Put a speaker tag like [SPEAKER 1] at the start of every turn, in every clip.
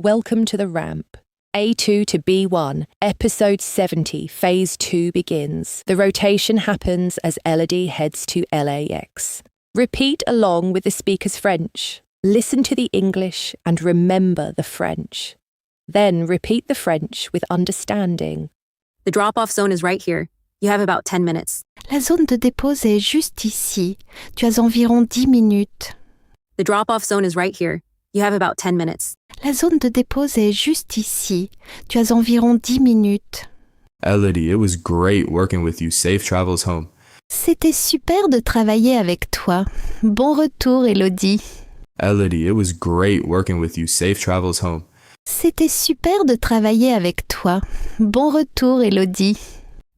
[SPEAKER 1] Welcome to the ramp. A2 to B1, episode 70, phase 2 begins. The rotation happens as Elodie heads to LAX. Repeat along with the speaker's French. Listen to the English and remember the French. Then repeat the French with understanding.
[SPEAKER 2] The drop-off zone is right here. You have about 10 minutes.
[SPEAKER 3] La zone de dépose est juste ici. Tu as environ 10 minutes.
[SPEAKER 2] The drop-off zone is right here. You have about 10 minutes.
[SPEAKER 3] La zone de dépose est juste ici. Tu as environ 10 minutes.
[SPEAKER 4] Elodie, it was great working with you. Safe travels home.
[SPEAKER 3] C'était super de travailler avec toi. Bon retour, Elodie.
[SPEAKER 4] Elodie, it was great working with you. Safe travels home.
[SPEAKER 3] C'était super de travailler avec toi. Bon retour, Elodie.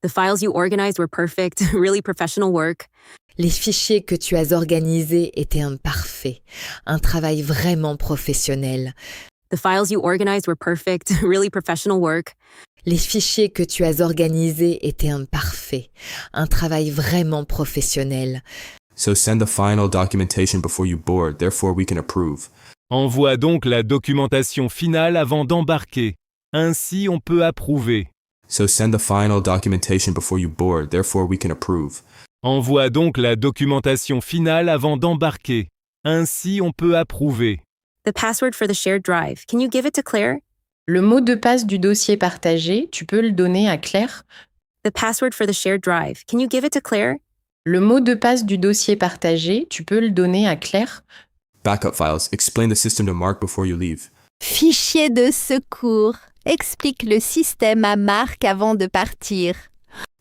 [SPEAKER 2] The files you organized were perfect, really professional work.
[SPEAKER 5] Les fichiers que tu as organisés étaient parfaits, un travail vraiment professionnel.
[SPEAKER 2] The files you organized were perfect, really professional work.
[SPEAKER 5] Les fichiers que tu as organisés étaient parfaits, un travail vraiment professionnel.
[SPEAKER 4] So send the final documentation before you board, therefore we can approve.
[SPEAKER 6] Envoie donc la documentation finale avant d'embarquer. Ainsi, on peut approuver.
[SPEAKER 4] So send the final documentation before you board, therefore we can approve.
[SPEAKER 6] Envoie donc la documentation finale avant d'embarquer. Ainsi, on peut approuver.
[SPEAKER 2] The password for the shared drive. Can you give it to Claire?
[SPEAKER 7] Le mot de passe du dossier partagé, tu peux le donner à Claire.
[SPEAKER 2] The password for the shared drive. Can you give it to Claire?
[SPEAKER 7] Le mot de passe du dossier partagé, tu peux le donner à Claire.
[SPEAKER 4] Backup files. Explain the system to Mark before you leave.
[SPEAKER 3] Fichier de secours. Explique le système à Marc avant de partir.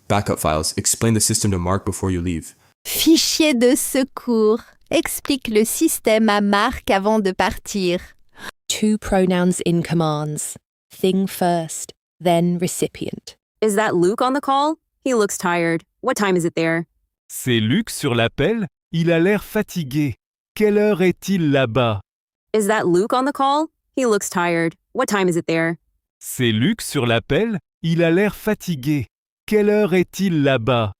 [SPEAKER 4] Backup files. Explain the system to Mark before you leave.
[SPEAKER 3] Fichier de secours. Explique le système à Marc avant de partir.
[SPEAKER 1] 2 pronouns in commands. Thing first, then recipient.
[SPEAKER 2] Is that Luke on the call? He looks tired. What time is it there?
[SPEAKER 6] C'est Luc sur l'appel? Il a l'air fatigué. Quelle heure est-il là-bas?
[SPEAKER 2] Is that Luke on the call? He looks tired. What time is it there?
[SPEAKER 6] C'est Luc sur l'appel? Il a l'air fatigué. Quelle heure est-il là-bas?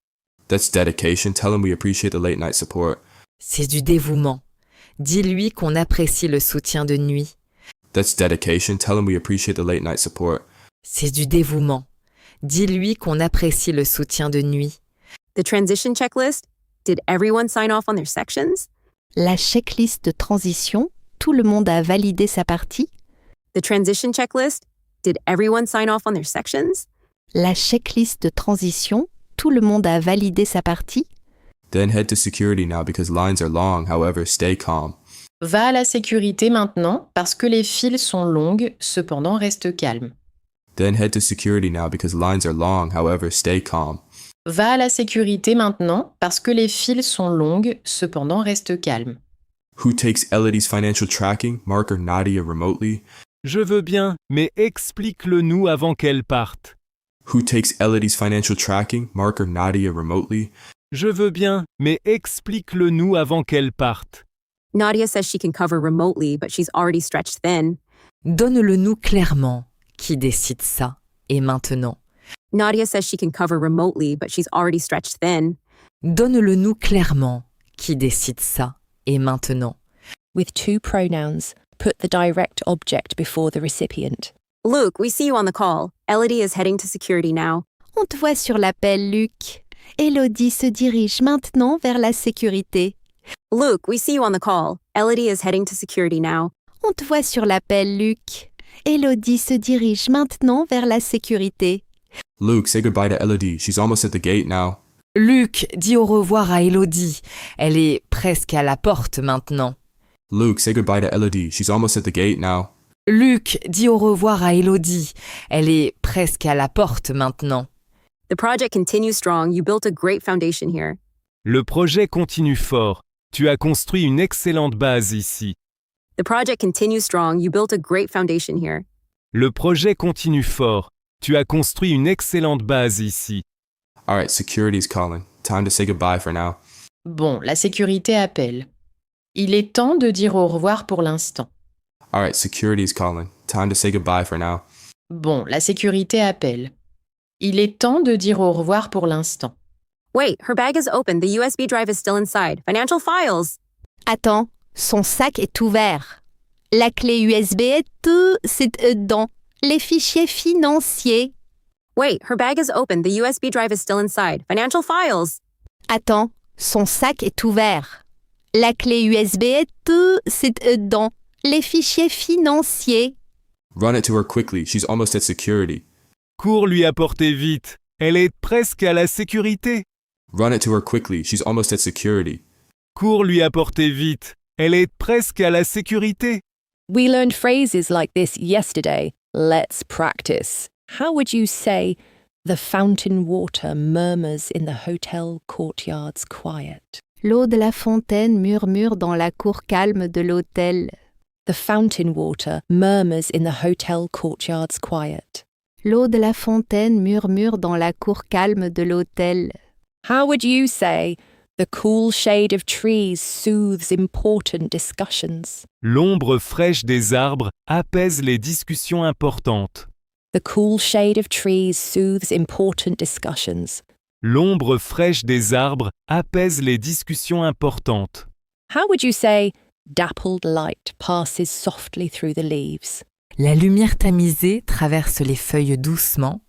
[SPEAKER 4] That's dedication. Tell him we appreciate the late night support.
[SPEAKER 5] C'est du dévouement. Dis-lui qu'on apprécie le soutien de nuit.
[SPEAKER 4] That's dedication. Tell him we appreciate the late night support.
[SPEAKER 5] C'est du dévouement. Dis-lui qu'on apprécie le soutien de nuit.
[SPEAKER 2] The transition checklist? Did everyone sign off on their sections?
[SPEAKER 3] La checklist de transition. Tout le monde a validé sa partie.
[SPEAKER 2] The transition checklist? Did everyone sign off on their sections?
[SPEAKER 3] La checklist de transition. Tout le monde a validé sa partie.
[SPEAKER 4] Then head to security now because lines are long. However, stay calm.
[SPEAKER 7] Va à la sécurité maintenant parce que les files sont longues, cependant reste calme.
[SPEAKER 4] Then head to security now because lines are long. However, stay calm.
[SPEAKER 7] Va à la sécurité maintenant parce que les files sont longues, cependant reste calme.
[SPEAKER 4] Who takes Elodie's financial tracking, Mark or Nadia remotely?
[SPEAKER 6] Je veux bien, mais explique-le-nous avant qu'elle parte.
[SPEAKER 4] Who takes Elodie's financial tracking, Mark or Nadia remotely?
[SPEAKER 6] Je veux bien, mais explique-le-nous avant qu'elle parte.
[SPEAKER 2] Nadia says she can cover remotely, but she's already stretched thin.
[SPEAKER 5] Donne-le-nous clairement. Qui décide ça? Et maintenant?
[SPEAKER 2] Nadia says she can cover remotely, but she's already stretched thin.
[SPEAKER 5] Donne-le-nous clairement. Qui décide ça? Et maintenant?
[SPEAKER 1] With 2 pronouns, put the direct object before the recipient.
[SPEAKER 2] Luke, we see you on the call. Elodie is heading to security now.
[SPEAKER 3] On te voit sur l'appel, Luc. Elodie se dirige maintenant vers la sécurité.
[SPEAKER 2] Luke, we see you on the call. Elodie is heading to security now.
[SPEAKER 3] On te voit sur l'appel, Luc. Elodie se dirige maintenant vers la sécurité.
[SPEAKER 4] Luke, say goodbye to Elodie. She's almost at the gate now.
[SPEAKER 5] Luc, dis au revoir à Elodie. Elle est presque à la porte maintenant.
[SPEAKER 4] Luke, say goodbye to Elodie. She's almost at the gate now.
[SPEAKER 5] Luc, dis au revoir à Elodie. Elle est presque à la porte maintenant.
[SPEAKER 2] The project continues strong. You built a great foundation here.
[SPEAKER 6] Le projet continue fort. Tu as construit une excellente base ici.
[SPEAKER 2] The project continues strong. You built a great foundation here.
[SPEAKER 6] Le projet continue fort. Tu as construit une excellente base ici.
[SPEAKER 4] All right, security's calling. Time to say goodbye for now.
[SPEAKER 7] Bon, la sécurité appelle. Il est temps de dire au revoir pour l'instant.
[SPEAKER 4] All right, security's calling. Time to say goodbye for now.
[SPEAKER 7] Bon, la sécurité appelle. Il est temps de dire au revoir pour l'instant.
[SPEAKER 2] Wait, her bag is open. The USB drive is still inside. Financial files.
[SPEAKER 3] Attends, son sac est ouvert. La clé USB c'est dans les fichiers financiers.
[SPEAKER 2] Wait, her bag is open. The USB drive is still inside. Financial files.
[SPEAKER 3] Attends, son sac est ouvert. La clé USB c'est dans les fichiers financiers.
[SPEAKER 4] Run it to her quickly. She's almost at security.
[SPEAKER 6] Cours lui apporter vite. Elle est presque à la sécurité.
[SPEAKER 4] Run it to her quickly. She's almost at security.
[SPEAKER 6] Cours lui apporter vite. Elle est presque à la sécurité.
[SPEAKER 1] We learned phrases like this yesterday. Let's practice. How would you say, the fountain water murmurs in the hotel courtyard's quiet?
[SPEAKER 3] L'eau de la fontaine murmure dans la cour calme de l'hôtel.
[SPEAKER 1] The fountain water murmurs in the hotel courtyard's quiet.
[SPEAKER 3] L'eau de la fontaine murmure dans la cour calme de l'hôtel.
[SPEAKER 1] How would you say, the cool shade of trees soothes important discussions?
[SPEAKER 6] L'ombre fraîche des arbres apaise les discussions importantes.
[SPEAKER 1] The cool shade of trees soothes important discussions.
[SPEAKER 6] L'ombre fraîche des arbres apaise les discussions importantes.
[SPEAKER 1] How would you say, dappled light passes softly through the leaves?
[SPEAKER 5] La lumière tamisée traverse les feuilles doucement.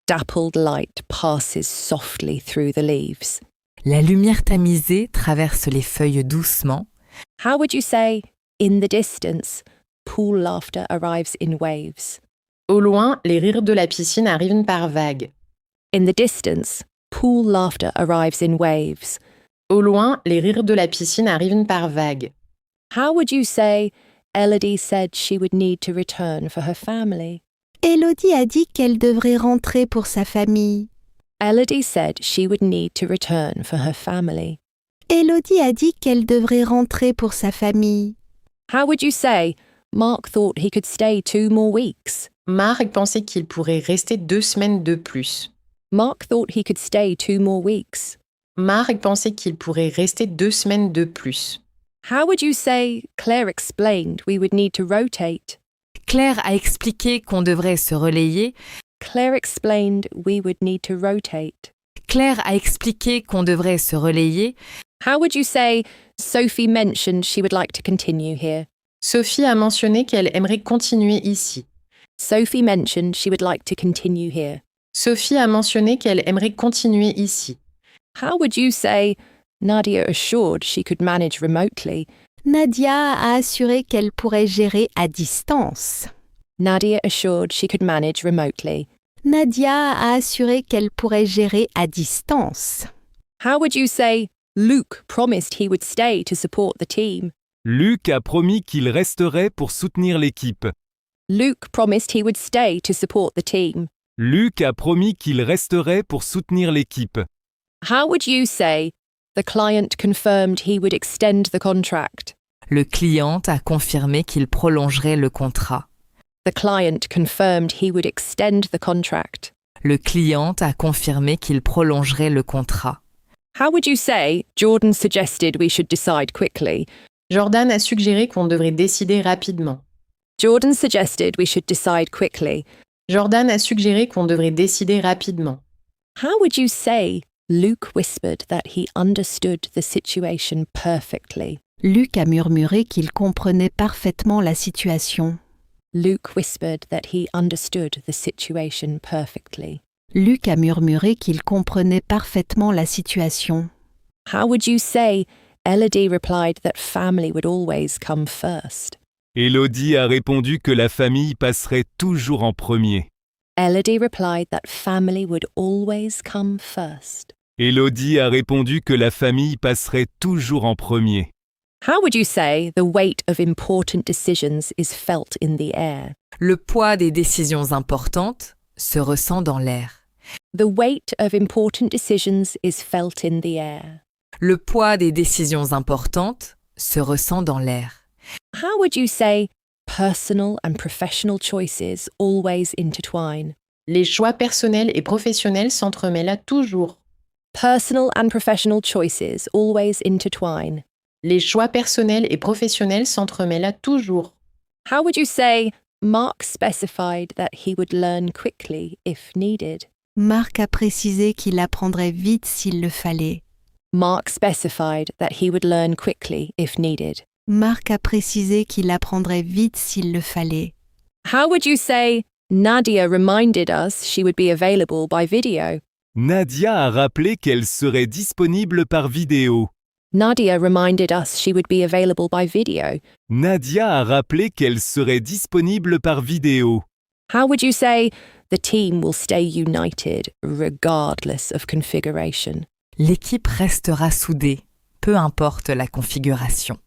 [SPEAKER 1] Dappled light passes softly through the leaves.
[SPEAKER 5] La lumière tamisée traverse les feuilles doucement.
[SPEAKER 1] How would you say, in the distance, pool laughter arrives in waves?
[SPEAKER 7] Au loin, les rires de la piscine arrivent par vagues.
[SPEAKER 1] In the distance, pool laughter arrives in waves.
[SPEAKER 7] Au loin, les rires de la piscine arrivent par vagues.
[SPEAKER 1] How would you say, Elodie said she would need to return for her family?
[SPEAKER 3] Élodie a dit qu'elle devrait rentrer pour sa famille.
[SPEAKER 1] Elodie said she would need to return for her family.
[SPEAKER 3] Élodie a dit qu'elle devrait rentrer pour sa famille.
[SPEAKER 1] How would you say, Mark thought he could stay 2 more weeks?
[SPEAKER 7] Marc pensait qu'il pourrait rester 2 semaines de plus.
[SPEAKER 1] Mark thought he could stay 2 more weeks.
[SPEAKER 7] Marc pensait qu'il pourrait rester 2 semaines de plus.
[SPEAKER 1] How would you say, Claire explained we would need to rotate?
[SPEAKER 5] Claire a expliqué qu'on devrait se relayer.
[SPEAKER 1] Claire explained we would need to rotate.
[SPEAKER 5] Claire a expliqué qu'on devrait se relayer.
[SPEAKER 1] How would you say, Sophie mentioned she would like to continue here?
[SPEAKER 7] Sophie a mentionné qu'elle aimerait continuer ici.
[SPEAKER 1] Sophie mentioned she would like to continue here.
[SPEAKER 7] Sophie a mentionné qu'elle aimerait continuer ici.
[SPEAKER 1] How would you say, Nadia assured she could manage remotely?
[SPEAKER 3] Nadia a assuré qu'elle pourrait gérer à distance.
[SPEAKER 1] Nadia assured she could manage remotely.
[SPEAKER 3] Nadia a assuré qu'elle pourrait gérer à distance.
[SPEAKER 1] How would you say, Luke promised he would stay to support the team?
[SPEAKER 6] Luc a promis qu'il resterait pour soutenir l'équipe.
[SPEAKER 1] Luke promised he would stay to support the team.
[SPEAKER 6] Luc a promis qu'il resterait pour soutenir l'équipe.
[SPEAKER 1] How would you say, the client confirmed he would extend the contract?
[SPEAKER 5] Le client a confirmé qu'il prolongerait le contrat.
[SPEAKER 1] The client confirmed he would extend the contract.
[SPEAKER 5] Le client a confirmé qu'il prolongerait le contrat.
[SPEAKER 1] How would you say, Jordan suggested we should decide quickly?
[SPEAKER 7] Jordan a suggéré qu'on devrait décider rapidement.
[SPEAKER 1] Jordan suggested we should decide quickly.
[SPEAKER 7] Jordan a suggéré qu'on devrait décider rapidement.
[SPEAKER 1] How would you say, Luke whispered that he understood the situation perfectly?
[SPEAKER 3] Luc a murmuré qu'il comprenait parfaitement la situation.
[SPEAKER 1] Luke whispered that he understood the situation perfectly.
[SPEAKER 3] Luc a murmuré qu'il comprenait parfaitement la situation.
[SPEAKER 1] How would you say, Elodie replied that family would always come first?
[SPEAKER 6] Élodie a répondu que la famille passerait toujours en premier.
[SPEAKER 1] Elodie replied that family would always come first.
[SPEAKER 6] Élodie a répondu que la famille passerait toujours en premier.
[SPEAKER 1] How would you say the weight of important decisions is felt in the air?
[SPEAKER 5] Le poids des décisions importantes se ressent dans l'air.
[SPEAKER 1] The weight of important decisions is felt in the air.
[SPEAKER 5] Le poids des décisions importantes se ressent dans l'air.
[SPEAKER 1] How would you say personal and professional choices always intertwine?
[SPEAKER 7] Les choix personnels et professionnels s'entremêlent toujours.
[SPEAKER 1] Personal and professional choices always intertwine.
[SPEAKER 7] Les choix personnels et professionnels s'entremêlent toujours.
[SPEAKER 1] How would you say Mark specified that he would learn quickly if needed?
[SPEAKER 3] Marc a précisé qu'il apprendrait vite s'il le fallait.
[SPEAKER 1] Mark specified that he would learn quickly if needed.
[SPEAKER 3] Marc a précisé qu'il l'apprendrait vite s'il le fallait.
[SPEAKER 1] How would you say, Nadia reminded us she would be available by video?
[SPEAKER 6] Nadia a rappelé qu'elle serait disponible par vidéo.
[SPEAKER 1] Nadia reminded us she would be available by video.
[SPEAKER 6] Nadia a rappelé qu'elle serait disponible par vidéo.
[SPEAKER 1] How would you say, the team will stay united regardless of configuration?
[SPEAKER 8] L'équipe restera soudée, peu importe la configuration.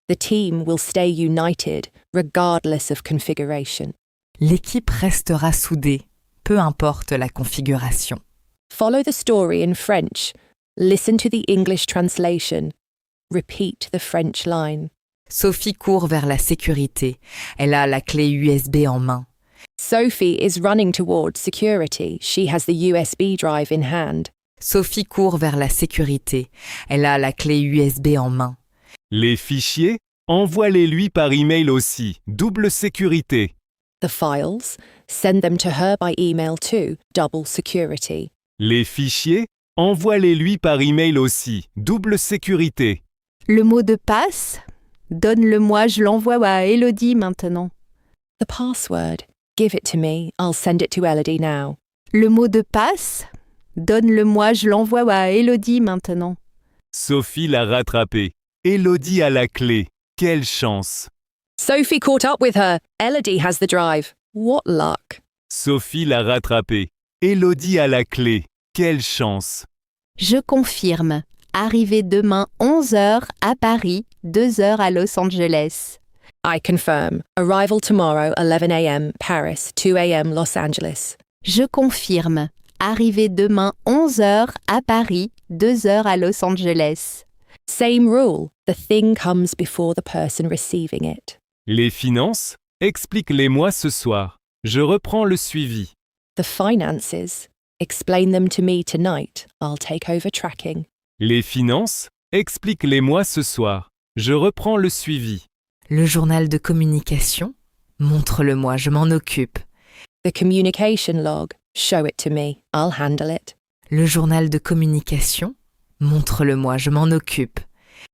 [SPEAKER 1] The team will stay united regardless of configuration.
[SPEAKER 8] L'équipe restera soudée, peu importe la configuration.
[SPEAKER 1] Follow the story in French. Listen to the English translation. Repeat the French line.
[SPEAKER 8] Sophie court vers la sécurité. Elle a la clé USB en main.
[SPEAKER 1] Sophie is running towards security. She has the USB drive in hand.
[SPEAKER 8] Sophie court vers la sécurité. Elle a la clé USB en main.
[SPEAKER 6] Les fichiers, envoie-les-lui par email aussi. Double sécurité.
[SPEAKER 1] The files, send them to her by email too. Double security.
[SPEAKER 6] Les fichiers, envoie-les-lui par email aussi. Double sécurité.
[SPEAKER 3] Le mot de passe? Donne-le-moi, je l'envoie à Elodie maintenant.
[SPEAKER 1] The password, give it to me. I'll send it to Elodie now.
[SPEAKER 3] Le mot de passe? Donne-le-moi, je l'envoie à Elodie maintenant.
[SPEAKER 6] Sophie l'a rattrapé. Élodie a la clé. Quelle chance!
[SPEAKER 1] Sophie caught up with her. Elodie has the drive. What luck.
[SPEAKER 6] Sophie l'a rattrapé. Élodie a la clé. Quelle chance!
[SPEAKER 3] Je confirme. Arrivée demain 11h à Paris, 2h à Los Angeles.
[SPEAKER 1] I confirm. Arrival tomorrow, 11 a.m. Paris, 2 a.m. Los Angeles.
[SPEAKER 3] Je confirme. Arrivée demain 11h à Paris, 2h à Los Angeles.
[SPEAKER 1] Same rule. The thing comes before the person receiving it.
[SPEAKER 6] Les finances? Explique-les-moi ce soir. Je reprends le suivi.
[SPEAKER 1] The finances. Explain them to me tonight. I'll take over tracking.
[SPEAKER 6] Les finances? Explique-les-moi ce soir. Je reprends le suivi.
[SPEAKER 8] Le journal de communication? Montre-le-moi, je m'en occupe.
[SPEAKER 1] The communication log. Show it to me. I'll handle it.
[SPEAKER 8] Le journal de communication? Montre-le-moi, je m'en occupe.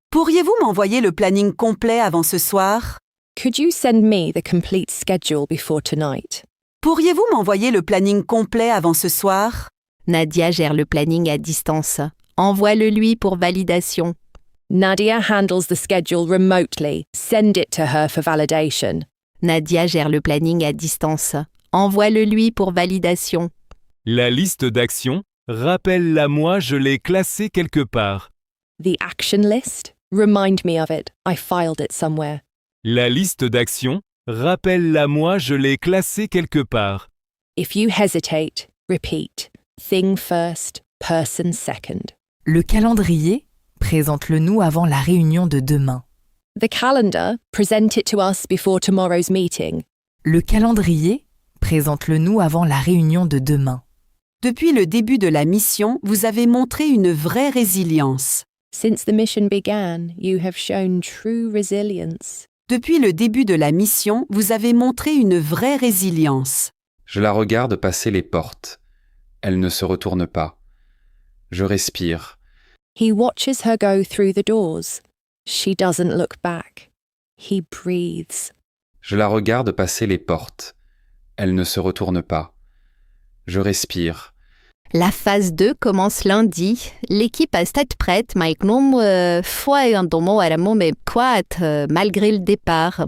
[SPEAKER 9] Pourriez-vous m'envoyer le planning complet avant ce soir?
[SPEAKER 1] Could you send me the complete schedule before tonight?
[SPEAKER 9] Pourriez-vous m'envoyer le planning complet avant ce soir?
[SPEAKER 3] Nadia gère le planning à distance. Envoie-le lui pour validation.
[SPEAKER 1] Nadia handles the schedule remotely. Send it to her for validation.
[SPEAKER 3] Nadia gère le planning à distance. Envoie-le lui pour validation.
[SPEAKER 6] La liste d'actions? Rappelle-la moi, je l'ai classée quelque part.
[SPEAKER 1] The action list? Remind me of it. I filed it somewhere.
[SPEAKER 6] La liste d'actions? Rappelle-la moi, je l'ai classée quelque part.
[SPEAKER 1] If you hesitate, repeat. Thing first, person second.
[SPEAKER 8] Le calendrier? Présente-le-nous avant la réunion de demain.
[SPEAKER 1] The calendar? Present it to us before tomorrow's meeting.
[SPEAKER 8] Le calendrier? Présente-le-nous avant la réunion de demain.
[SPEAKER 9] Depuis le début de la mission, vous avez montré une vraie résilience.
[SPEAKER 1] Since the mission began, you have shown true resilience.
[SPEAKER 9] Depuis le début de la mission, vous avez montré une vraie résilience.
[SPEAKER 10] Je la regarde passer les portes. Elle ne se retourne pas. Je respire.
[SPEAKER 1] He watches her go through the doors. She doesn't look back. He breathes.
[SPEAKER 10] Je la regarde passer les portes. Elle ne se retourne pas. Je respire.
[SPEAKER 3] La phase 2 commence lundi. L'équipe a stade prête, Mike malgré le départ.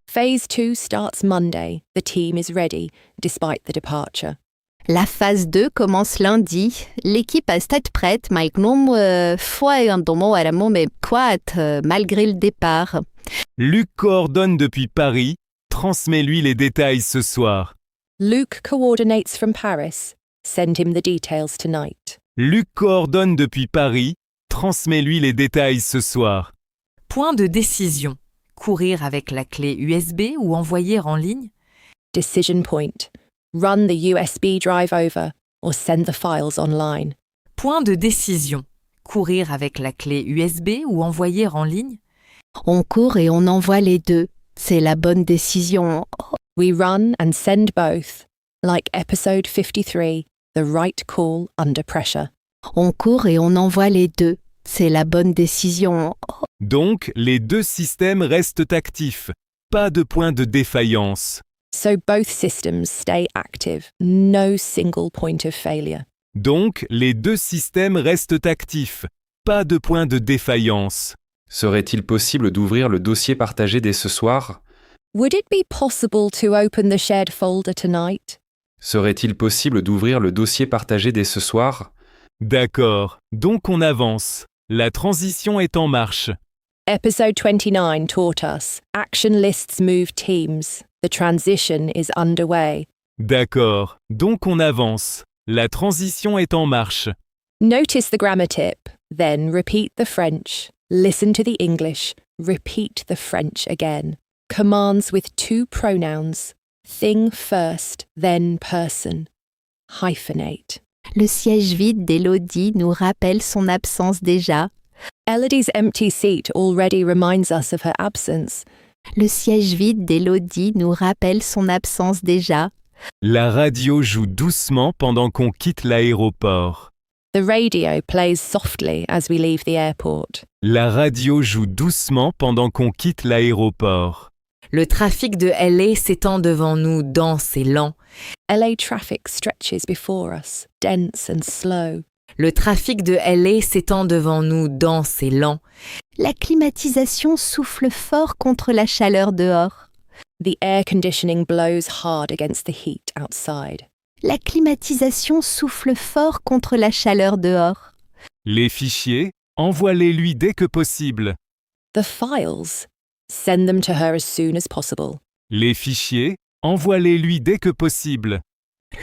[SPEAKER 1] Phase 2 starts Monday. The team is ready, despite the departure.
[SPEAKER 3] La phase 2 commence lundi. L'équipe a stade prête, Mike malgré le départ.
[SPEAKER 6] Luc coordonne depuis Paris. Transmets-lui les détails ce soir.
[SPEAKER 1] Luke coordinates from Paris. Send him the details tonight.
[SPEAKER 6] Luc coordonne depuis Paris. Transmets-lui les détails ce soir.
[SPEAKER 8] Point de décision. Courir avec la clé USB ou envoyer en ligne?
[SPEAKER 1] Decision point. Run the USB drive over or send the files online.
[SPEAKER 8] Point de décision. Courir avec la clé USB ou envoyer en ligne?
[SPEAKER 3] On court et on envoie les deux. C'est la bonne décision.
[SPEAKER 1] We run and send both. Like episode 53, the right call under pressure.
[SPEAKER 3] On court et on envoie les deux. C'est la bonne décision.
[SPEAKER 6] Donc, les deux systèmes restent actifs. Pas de point de défaillance.
[SPEAKER 1] So both systems stay active. No single point of failure.
[SPEAKER 6] Donc, les deux systèmes restent actifs. Pas de point de défaillance.
[SPEAKER 10] Serait-il possible d'ouvrir le dossier partagé dès ce soir?
[SPEAKER 1] Would it be possible to open the shared folder tonight?
[SPEAKER 10] Serait-il possible d'ouvrir le dossier partagé dès ce soir?
[SPEAKER 6] D'accord, donc on avance. La transition est en marche.
[SPEAKER 1] Episode 29 taught us action lists move teams. The transition is underway.
[SPEAKER 6] D'accord, donc on avance. La transition est en marche.
[SPEAKER 1] Notice the grammar tip, then repeat the French. Listen to the English, repeat the French again. Commands with two pronouns. Thing first, then person. Hyphenate.
[SPEAKER 3] Le siège vide d'Élodie nous rappelle son absence déjà.
[SPEAKER 1] Elodie's empty seat already reminds us of her absence.
[SPEAKER 3] Le siège vide d'Élodie nous rappelle son absence déjà.
[SPEAKER 6] La radio joue doucement pendant qu'on quitte l'aéroport.
[SPEAKER 1] The radio plays softly as we leave the airport.
[SPEAKER 6] La radio joue doucement pendant qu'on quitte l'aéroport.
[SPEAKER 8] Le trafic de LA s'étend devant nous, dense et lent.
[SPEAKER 1] LA traffic stretches before us, dense and slow.
[SPEAKER 8] Le trafic de LA s'étend devant nous, dense et lent.
[SPEAKER 3] La climatisation souffle fort contre la chaleur dehors.
[SPEAKER 1] The air conditioning blows hard against the heat outside.
[SPEAKER 3] La climatisation souffle fort contre la chaleur dehors.
[SPEAKER 6] Les fichiers, envoie-les-lui dès que possible.
[SPEAKER 1] The files, send them to her as soon as possible.
[SPEAKER 6] Les fichiers, envoie-les-lui dès que possible.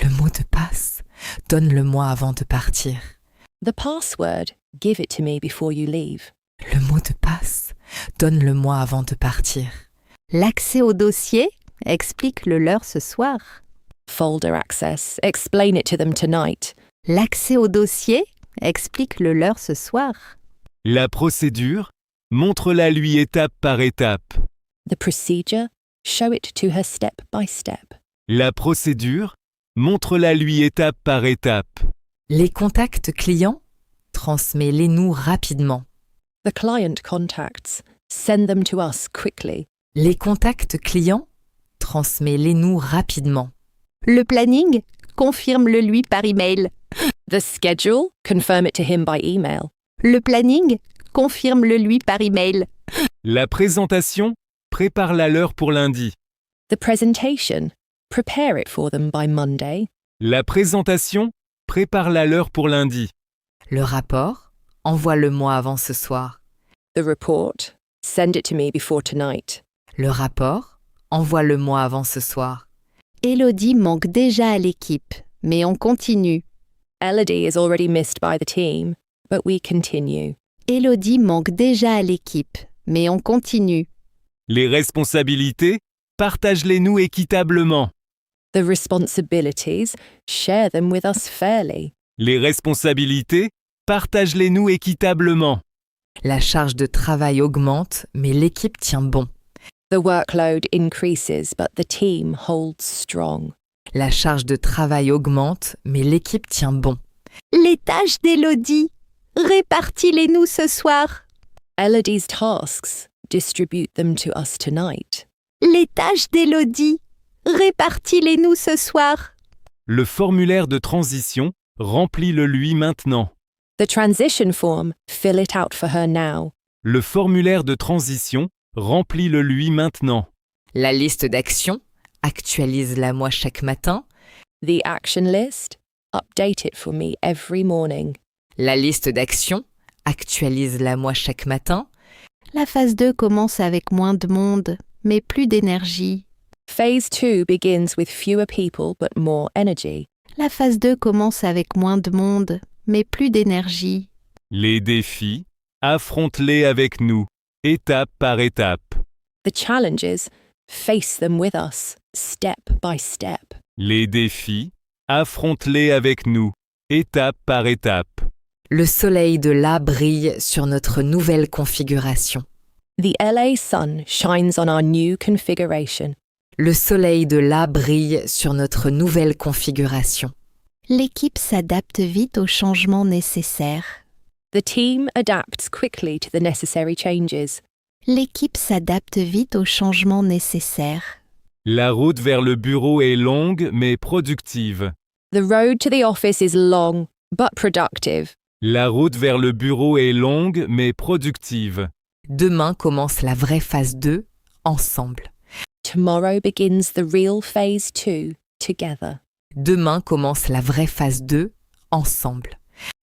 [SPEAKER 8] Le mot de passe, donne-le-moi avant de partir.
[SPEAKER 1] The password, give it to me before you leave.
[SPEAKER 8] Le mot de passe, donne-le-moi avant de partir.
[SPEAKER 3] L'accès au dossier, explique-le leur ce soir.
[SPEAKER 1] Folder access, explain it to them tonight.
[SPEAKER 3] L'accès au dossier, explique-le leur ce soir.
[SPEAKER 6] La procédure, montre-la lui étape par étape.
[SPEAKER 1] The procedure, show it to her step by step.
[SPEAKER 6] La procédure, montre-la lui étape par étape.
[SPEAKER 8] Les contacts clients, transmets-les-nous rapidement.
[SPEAKER 1] The client contacts, send them to us quickly.
[SPEAKER 8] Les contacts clients, transmets-les-nous rapidement.
[SPEAKER 3] Le planning, confirme-le lui par email.
[SPEAKER 1] The schedule, confirm it to him by email.
[SPEAKER 3] Le planning, confirme-le lui par email.
[SPEAKER 6] La présentation, prépare-la leur pour lundi.
[SPEAKER 1] The presentation, prepare it for them by Monday.
[SPEAKER 6] La présentation, prépare-la leur pour lundi.
[SPEAKER 8] Le rapport, envoie-le-moi avant ce soir.
[SPEAKER 1] The report, send it to me before tonight.
[SPEAKER 8] Le rapport, envoie-le-moi avant ce soir.
[SPEAKER 3] Élodie manque déjà à l'équipe, mais on continue.
[SPEAKER 1] Elodie is already missed by the team, but we continue.
[SPEAKER 3] Élodie manque déjà à l'équipe, mais on continue.
[SPEAKER 6] Les responsabilités, partage-les-nous équitablement.
[SPEAKER 1] The responsibilities, share them with us fairly.
[SPEAKER 6] Les responsabilités, partage-les-nous équitablement.
[SPEAKER 8] La charge de travail augmente, mais l'équipe tient bon.
[SPEAKER 1] The workload increases, but the team holds strong.
[SPEAKER 8] La charge de travail augmente, mais l'équipe tient bon.
[SPEAKER 3] Les tâches d'Élodie, répartis-les-nous ce soir.
[SPEAKER 1] Elodie's tasks, distribute them to us tonight.
[SPEAKER 3] Les tâches d'Élodie, répartis-les-nous ce soir.
[SPEAKER 6] Le formulaire de transition, remplis-le lui maintenant.
[SPEAKER 1] The transition form, fill it out for her now.
[SPEAKER 6] Le formulaire de transition, remplis-le lui maintenant.
[SPEAKER 8] La liste d'actions, actualise-la moi chaque matin.
[SPEAKER 1] The action list, update it for me every morning.
[SPEAKER 8] La liste d'actions, actualise-la moi chaque matin.
[SPEAKER 3] La phase 2 commence avec moins de monde, mais plus d'énergie.
[SPEAKER 1] Phase 2 begins with fewer people but more energy.
[SPEAKER 3] La phase 2 commence avec moins de monde, mais plus d'énergie.
[SPEAKER 6] Les défis, affronte-les avec nous, étape par étape.
[SPEAKER 1] The challenges, face them with us, step by step.
[SPEAKER 6] Les défis, affronte-les avec nous, étape par étape.
[SPEAKER 8] Le soleil de là brille sur notre nouvelle configuration.
[SPEAKER 1] The LA sun shines on our new configuration.
[SPEAKER 8] Le soleil de là brille sur notre nouvelle configuration.
[SPEAKER 3] L'équipe s'adapte vite aux changements nécessaires.
[SPEAKER 1] The team adapts quickly to the necessary changes.
[SPEAKER 3] L'équipe s'adapte vite aux changements nécessaires.
[SPEAKER 6] La route vers le bureau est longue mais productive.
[SPEAKER 1] The road to the office is long, but productive.
[SPEAKER 6] La route vers le bureau est longue mais productive.
[SPEAKER 8] Demain commence la vraie phase 2, ensemble.
[SPEAKER 1] Tomorrow begins the real phase 2, together.
[SPEAKER 8] Demain commence la vraie phase 2, ensemble.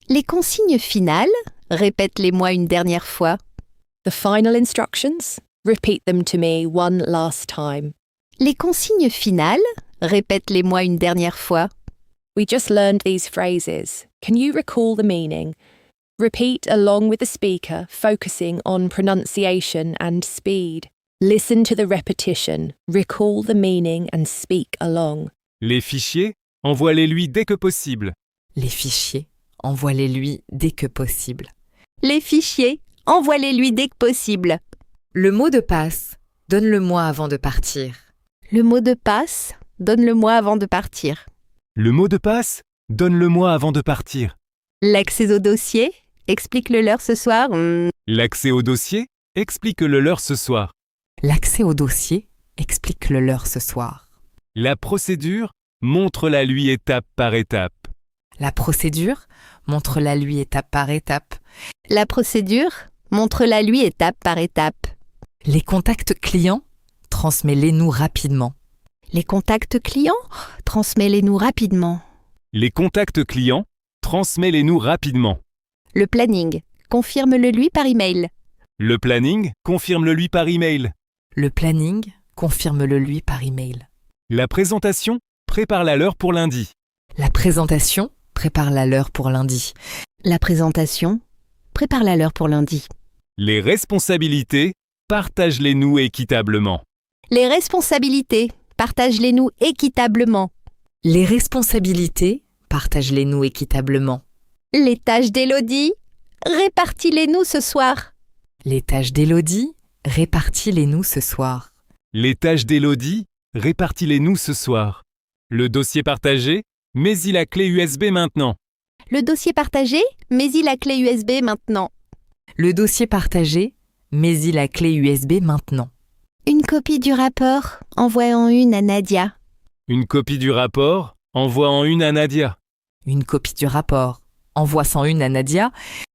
[SPEAKER 3] Les consignes finales, répète-les-moi une dernière fois.
[SPEAKER 1] The final instructions? Repeat them to me one last time.
[SPEAKER 3] Les consignes finales, répète-les-moi une dernière fois.
[SPEAKER 1] We just learned these phrases. Can you recall the meaning? Repeat along with the speaker, focusing on pronunciation and speed. Listen to the repetition, recall the meaning and speak along.
[SPEAKER 6] Les fichiers, envoie-les-lui dès que possible.
[SPEAKER 8] Les fichiers, envoie-les-lui dès que possible.
[SPEAKER 3] Les fichiers, envoie-les-lui dès que possible.
[SPEAKER 8] Le mot de passe, donne-le-moi avant de partir.
[SPEAKER 3] Le mot de passe, donne-le-moi avant de partir.
[SPEAKER 6] Le mot de passe, donne-le-moi avant de partir.
[SPEAKER 3] L'accès au dossier, explique-le leur ce soir.
[SPEAKER 6] L'accès au dossier, explique-le leur ce soir.
[SPEAKER 8] L'accès au dossier, explique-le leur ce soir.
[SPEAKER 6] La procédure, montre-la lui étape par étape.
[SPEAKER 8] La procédure, montre-la lui étape par étape.
[SPEAKER 3] La procédure, montre-la lui étape par étape.
[SPEAKER 8] Les contacts clients, transmets-les-nous rapidement.
[SPEAKER 3] Les contacts clients, transmets-les-nous rapidement.
[SPEAKER 6] Les contacts clients, transmets-les-nous rapidement.
[SPEAKER 3] Le planning, confirme-le lui par email.
[SPEAKER 6] Le planning, confirme-le lui par email.
[SPEAKER 8] Le planning, confirme-le lui par email.
[SPEAKER 6] La présentation, prépare-la leur pour lundi.
[SPEAKER 8] La présentation, prépare-la leur pour lundi.
[SPEAKER 3] La présentation, prépare-la leur pour lundi.
[SPEAKER 6] Les responsabilités, partage-les-nous équitablement.
[SPEAKER 3] Les responsabilités, partage-les-nous équitablement.
[SPEAKER 8] Les responsabilités, partage-les-nous équitablement.
[SPEAKER 3] Les tâches d'Élodie, répartis-les-nous ce soir.
[SPEAKER 8] Les tâches d'Élodie, répartis-les-nous ce soir.
[SPEAKER 6] Les tâches d'Élodie, répartis-les-nous ce soir. Le dossier partagé, mets-y la clé USB maintenant.
[SPEAKER 3] Le dossier partagé, mets-y la clé USB maintenant.
[SPEAKER 8] Le dossier partagé, mets-y la clé USB maintenant.
[SPEAKER 3] Une copie du rapport, envoie-en une à Nadia.
[SPEAKER 6] Une copie du rapport, envoie-en une à Nadia.
[SPEAKER 8] Une copie du rapport, envoie-en une à Nadia.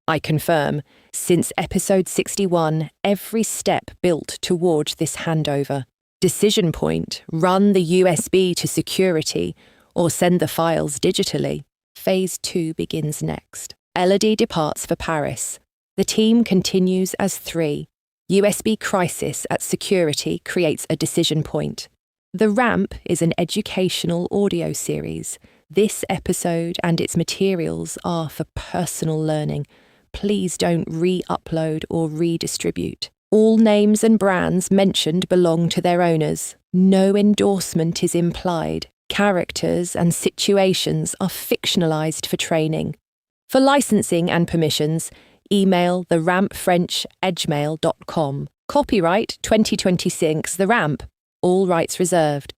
[SPEAKER 1] I confirm, since episode 61, every step built towards this handover. Decision point, run the USB to security or send the files digitally. Phase 2 begins next. Elodie departs for Paris. The team continues as 3. USB crisis at security creates a decision point. The Ramp is an educational audio series. This episode and its materials are for personal learning. Please don't re-upload or redistribute. All names and brands mentioned belong to their owners. No endorsement is implied. Characters and situations are fictionalized for training. For licensing and permissions, email therampfrench@edgmail.com. Copyright 2026 The Ramp. All rights reserved.